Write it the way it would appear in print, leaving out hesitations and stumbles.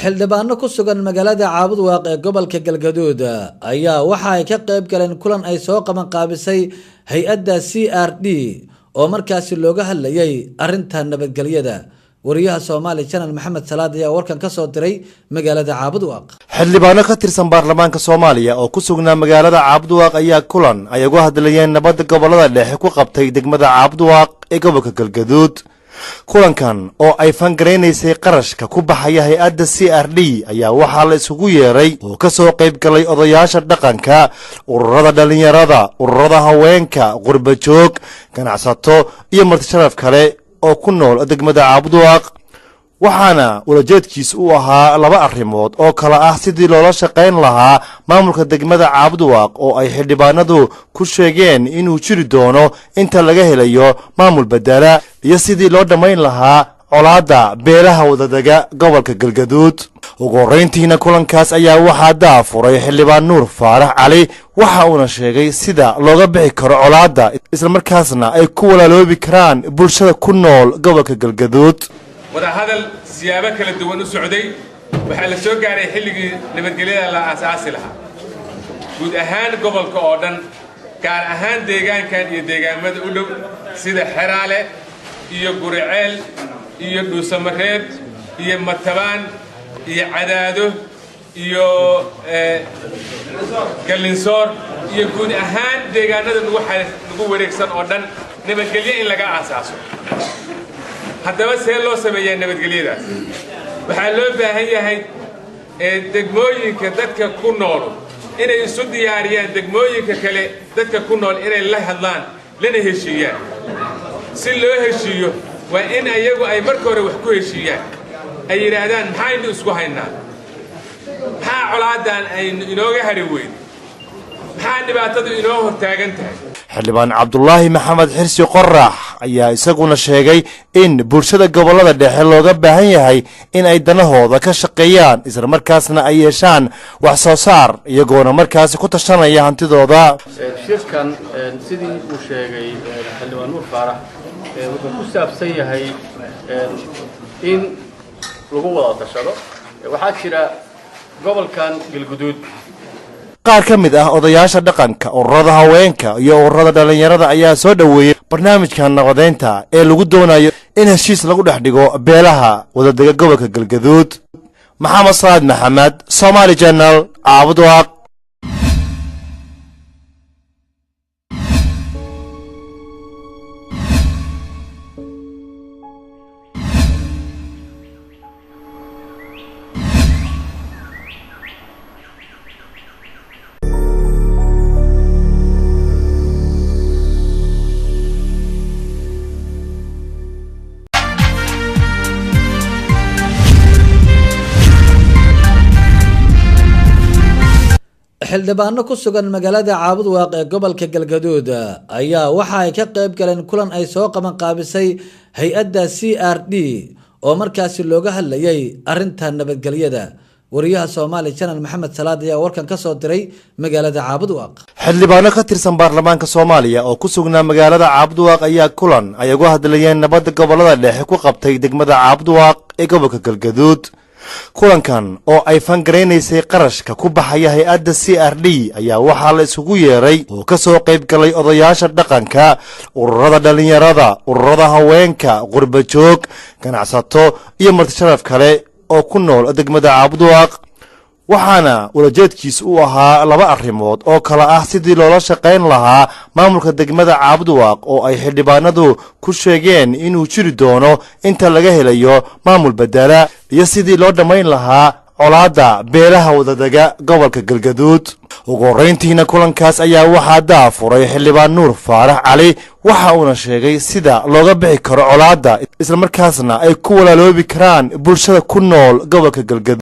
xildhibaano ku sugan magaalada Caabud Waaq ee gobolka Galgaduud ayaa waxa ay ka qayb galeen kulan ay soo qaban qaabisay hay'adda CRD oo markaasi looga hadlayay arinta nabadgelyada. wariyaha Soomaali Channel Maxamed Salaad ayaa warkan ka soo diray magaalada Caabud Waaq. xildhibaano ka tirsan baarlamaanka Soomaaliya oo ku sugnaa magaalada Caabud Waaq ayaa kulan ay uga hadlayeen nabadda gobolada dhexe ku qabtay degmada Caabud Waaq ee gobolka Galgaduud. kulankan oo ay fangareynaysay qarashka ku baxaya hay'adda CRD ayaa waxaa la isugu yeeray oo ka soo qayb galay odayaasha dhaqanka, ururada dhalinyarada, ururada haweenka, qurba joog, ganacsato iyo marti sharaf kale oo ku nool degmada Caabud Waaq. waxaana ulajeedkiisu u ahaa laba arrimood oo kala ah sidii loola shaqayn lahaa maamulka degmada Caabud Waaq oo ay xildhibaanadu ku sheegeen inuu jiri doono inta laga helayo maamul bedela iyo sidii loo dhamayn lahaa colaadda beelaha wadadaga gobolka Galgaduud. ugu horeyntiina kulankaas ayaa waxaa daafuray xildhibaan Nuur Faarax Cali waxa uuna sheegay sida looga bixi karo colaadda isla markaasna ay ku walaaloobi karaan bulshada ku nool gobolka Galgaduud. wada hadal siyaabo kala duwan u socday waxa la soo gaaray xilligii nabadgelyada la aasaasi lahaa guud ahaan gobolka oo dhan gaar ahaan deegaankan iyo deegaamada u dhow sida Xeraale iyo Guriceel iyo Dhuusamareeb iyo Matabaan iyo Cadaado iyo Galinsoor iyo guud ahaan deegaanada lagu wareegsan oo dhan nabadgelyo in laga aasaaso. haddaba see loo sameeyaa nabadgelyadaas waxaa loo baahan yahay degmooyinka dadka ku nool inay isu diyaariyaan degmooyinka kale dadka ku nool inay la hadlaan lana heshiiyaan. si loo heshiiyo waa in ayagu ay marka hore wax ku heshiiyaan ay yiraahdaan maxaynu isku haynaa, maxaa colaadan aynu inooga hari weyn, maxaa dhibaatadu inoo hortaagan tahay. xildhibaan Cabdullaahi Maxamed Xirsi Qorax ayaa isaguna sheegay in bulshada gobolada dhexe looga baahan yahay in ay danahooda ka shaqeeyaan isla markaasna ay yeeshaan wax soo saar iyagoona markaasi ku tashanaya hantidooda. shirkan sidii uu sheegay xildhibaan Nuur Faarax wuxuu ku saabsan yahay in lagu wada tashado. waxaa jira gobolkan Galgaduud qaar ka mid ah odayaasha dhaqanka, ururada haweenka iyo ururada dhalinyarada ayaa soo dhaweeyay barnaamijka nabadeynta ee lagu doonayo in heshiis lagu dhex dhigo beelaha wadadaga gobolka Galgaduud. Maxamed Salaad Maxamed, Soomaali Channel, Caabud Waaq. xildhibaano ku sugan magaalada Caabud Waaq ee gobolka Galgaduud ayaa waxa ay ka qayb galeen kulan ay soo qaban qaabisay hay'adda CRD oo markaasi looga hadlayay arinta nabadgelyada. wariyaha Soomaali Channel Maxamed Salaad ayaa warkan ka soo diray magaalada Caabud Waaq. xildhibaano ka tirsan baarlamaanka Soomaaliya oo ku sugnaa magaalada Caabud Waaq ayaa kulan ay uga hadlayeen nabadda gobolada dhexe ku qabtay degmada Caabud Waaq ee gobolka Galgaduud. kulankan oo ay fangareynaysay qarashka ku baxaya hay'adda CRD ayaa waxaa la isugu yeeray oo ka soo qayb galay odayaasha dhaqanka, ururada dhalinyarada, ururada haweenka, qurba joog, ganacsato iyo marti sharaf kale oo ku nool degmada Caabud Waaq. waxaana ulajeedkiisu u ahaa laba arrimood oo kala ah sidii loola shaqayn lahaa maamulka degmada Caabud Waaq oo ay xildhibaanadu ku sheegeen inuu jiri doono inta laga helayo maamul bedela iyo sidii loo dhamayn lahaa colaadda beelaha wadadaga gobolka Galgaduud. ugu horeyntiina kulankaas ayaa waxaa daafuray xildhibaan Nuur Faarax Cali waxa uuna sheegay sida looga bixi karo colaadda isla markaasna ay ku walaaloobi karaan bulshada ku nool gobolka Galgaduud.